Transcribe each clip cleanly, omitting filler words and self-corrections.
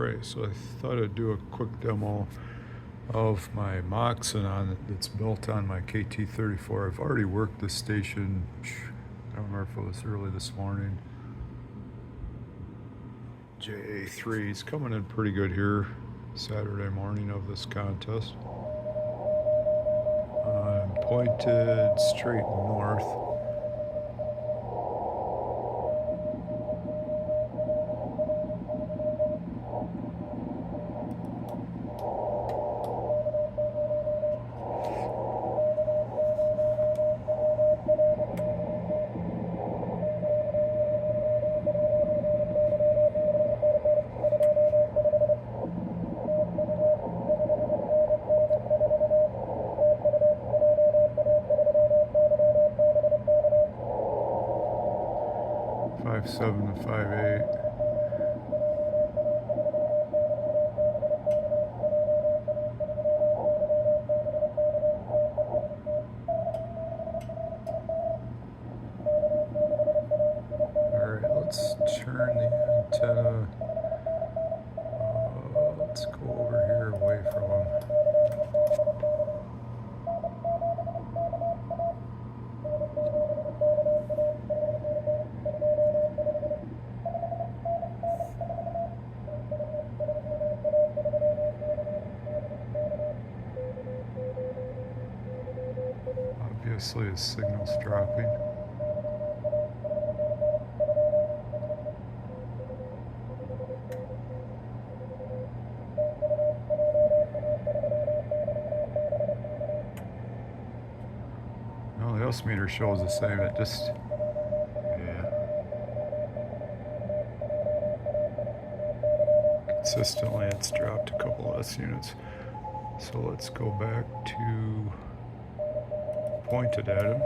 Alright, so I thought I'd do a quick demo of my Moxon that's built on my KT34. I've already worked this station, I don't remember if it was early this morning. JA3 is coming in pretty good here, Saturday morning of this contest. I'm pointed straight north. Five 7 to 5 8. Alright, let's turn the antenna. Let's go over here away from them. Obviously, his signal's dropping. Well, the altimeter shows the same. It just, yeah. Consistently, it's dropped a couple S units. So let's go back to pointed at him.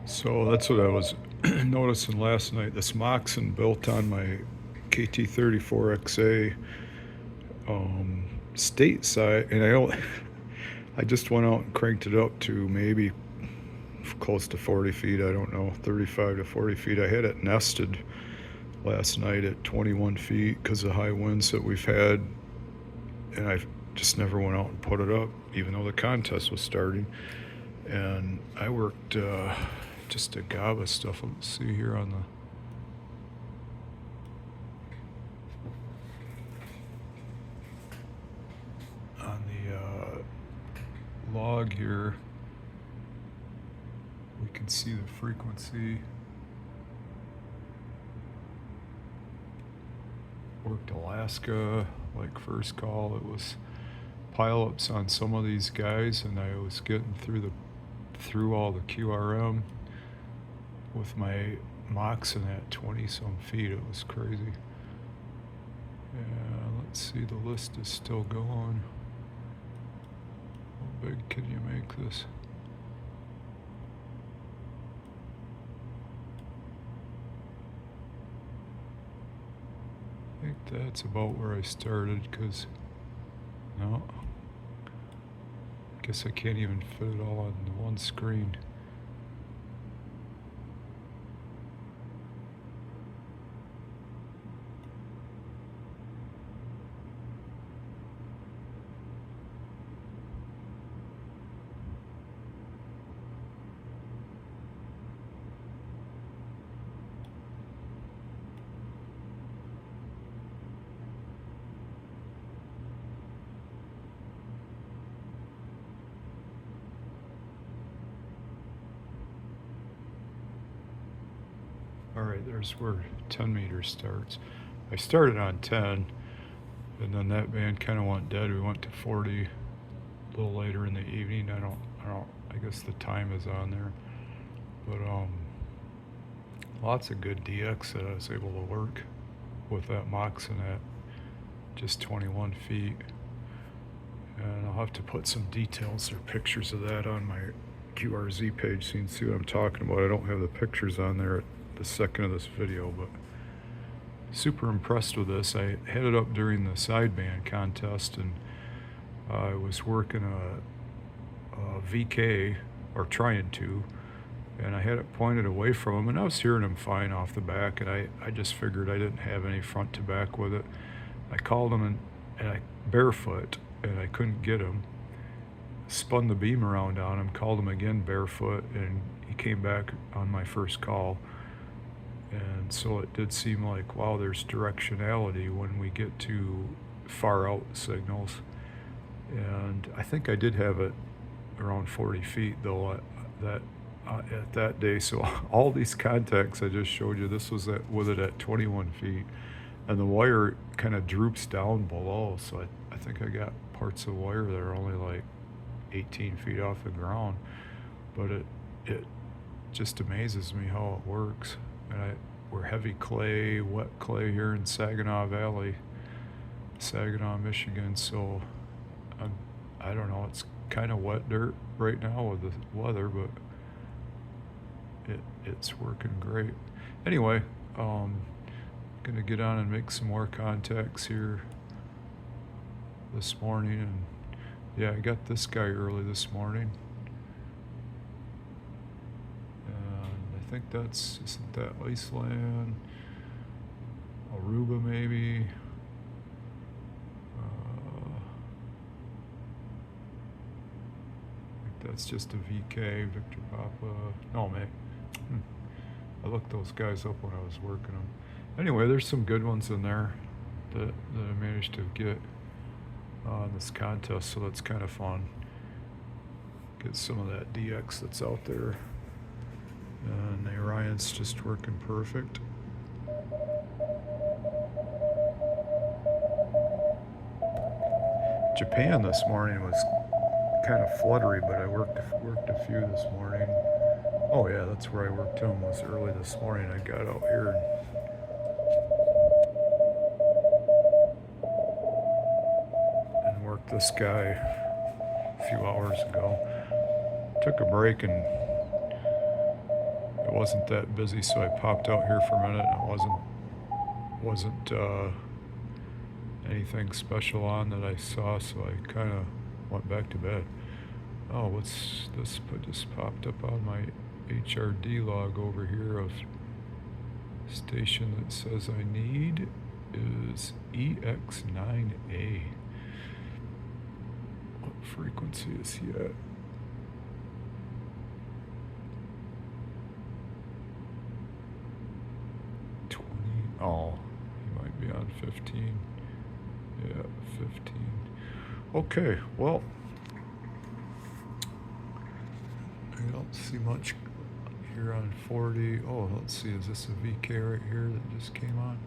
So that's what I was noticing last night. This Moxon built on my KT34XA stateside, and I just went out and cranked it up to maybe close to 40 feet. I don't know, 35 to 40 feet. I had it nested last night at 21 feet because of high winds that we've had, and I just never went out and put it up, even though the contest was starting. And I worked just a gob of stuff. Let's see here on the log here. We can see the frequency. Worked Alaska, like first call. It was pileups on some of these guys, and I was getting through all the QRM with my Moxon at 20-some feet. It was crazy. Yeah, let's see, the list is still going. How big can you make this? I think that's about where I started, because no, I guess I can't even fit it all on the one screen. Alright, there's where 10 meters starts. I started on 10, and then that band kind of went dead. We went to 40 a little later in the evening. I don't I guess the time is on there, but lots of good DX that I was able to work with that Moxon at just 21 feet. And I'll have to put some details or pictures of that on my QRZ page so you can see what I'm talking about. I don't have the pictures on there at the second of this video, but super impressed with this. I had it up during the sideband contest, and I was working a VK, or trying to, and I had it pointed away from him, and I was hearing him fine off the back, and I just figured I didn't have any front to back with it. I called him and I barefoot, and I couldn't get him. Spun the beam around on him, called him again barefoot, and he came back on my first call. And so it did seem like, wow, there's directionality when we get to far out signals. And I think I did have it around 40 feet though at that day. So all these contacts I just showed you, this was with it at 21 feet. And the wire kind of droops down below, so I think I got parts of wire that are only like 18 feet off the ground. But it just amazes me how it works. And we're heavy clay, wet clay here in Saginaw Valley, Saginaw, Michigan. So I don't know, it's kind of wet dirt right now with the weather, but it's working great. Anyway, gonna get on and make some more contacts here this morning. And yeah, I got this guy early this morning, and I think isn't that Iceland, Aruba maybe, I think that's just a VK, Victor Papa, no man, I looked those guys up when I was working them. Anyway, there's some good ones in there that I managed to get on this contest, so that's kind of fun. Get some of that DX that's out there. And the Orion's just working perfect. Japan this morning was kind of fluttery, but I worked a few this morning. Oh yeah, that's where I worked them, was early this morning. I got out here and worked this guy a few hours ago. Took a break and it wasn't that busy, so I popped out here for a minute, and it wasn't anything special on that I saw, so I kind of went back to bed. Oh, what's this? Just popped up on my HRD log over here of station that says I need is EX9A. What frequency is he at? Oh, he might be on 15. Yeah, 15. Okay, well, I don't see much here on 40. Oh, let's see, is this a VK right here that just came on?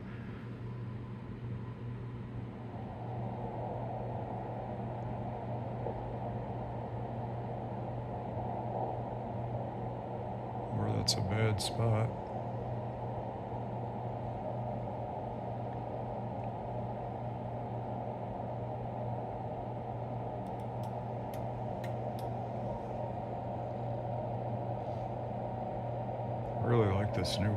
Or that's a bad spot. I really like this new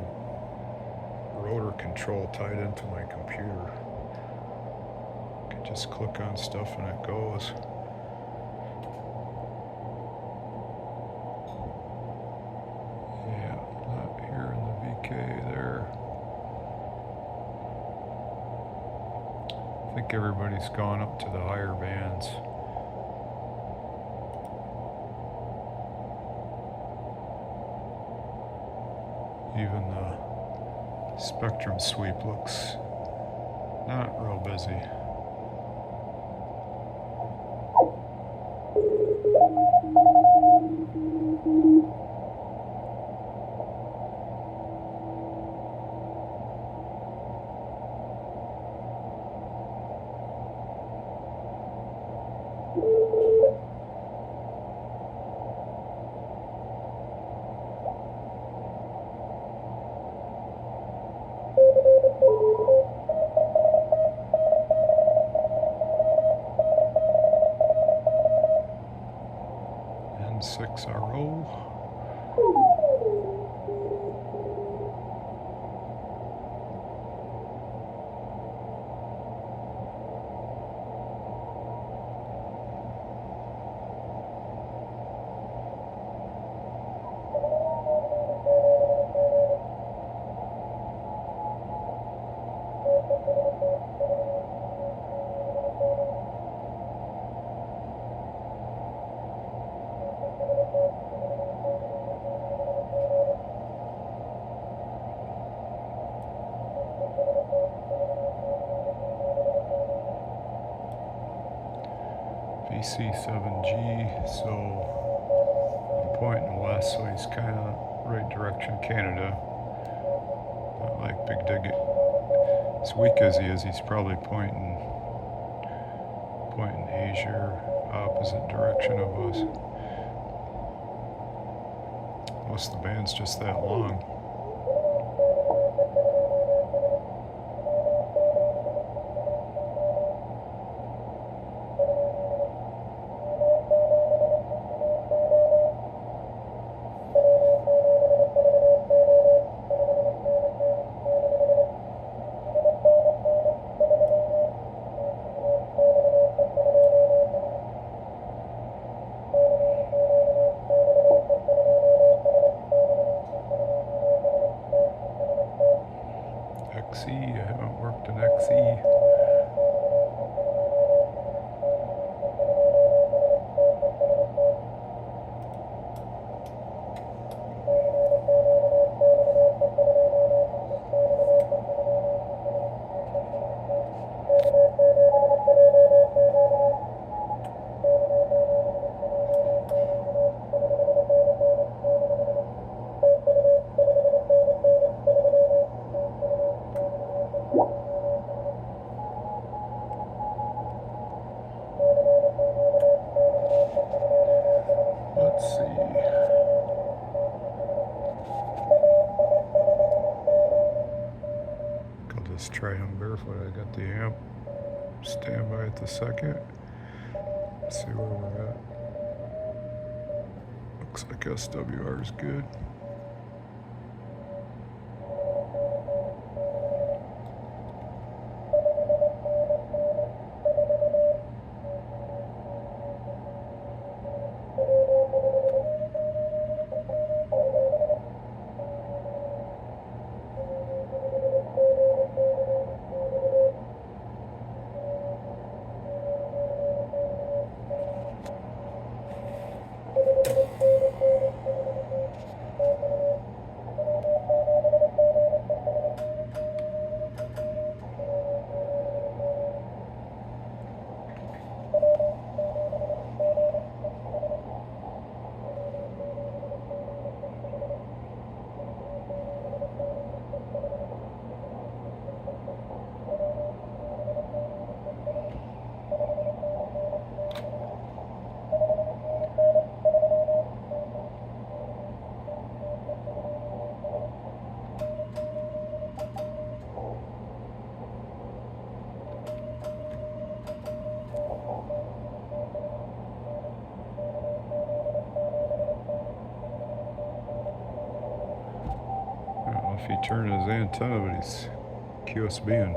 rotor control tied into my computer. I can just click on stuff and it goes. Yeah, not here in the VK there. I think everybody's gone up to the higher bands. Even the spectrum sweep looks not real busy. KT34XA. VC7G, so I'm pointing west, so he's kind of right direction Canada. Not like Big Dig. As weak as he is, he's probably pointing Asia, opposite direction of us. Most of the band's just that long. XE, I haven't worked an XE. Let's see. I'll just try him barefoot. I got the amp. Stand by at the second. Let's see where we're at. Looks like SWR is good. If he turned his antenna, but he's QSBing.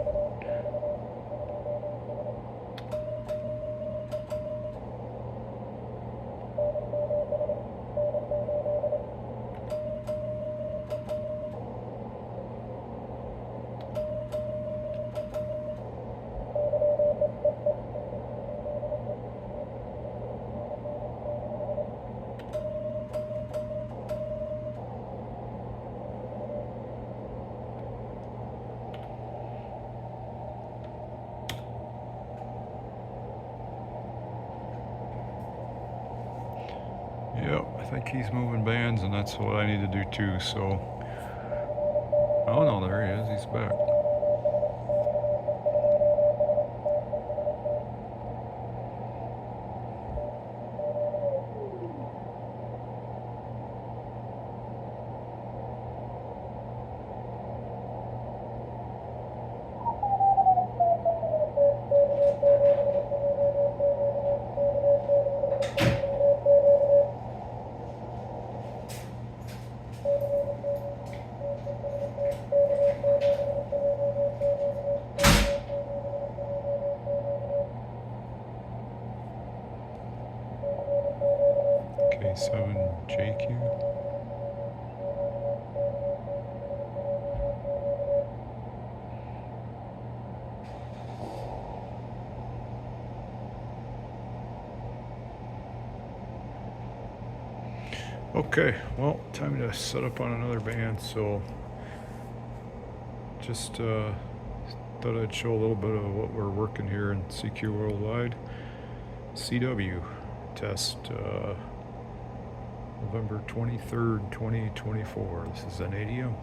Yep, I think he's moving bands, and that's what I need to do too, so. Oh no, there he is, he's back. K7JQ. Okay, well, time to set up on another band, so just thought I'd show a little bit of what we're working here in CQ Worldwide. CW test November 23rd, 2024. This is an ADM.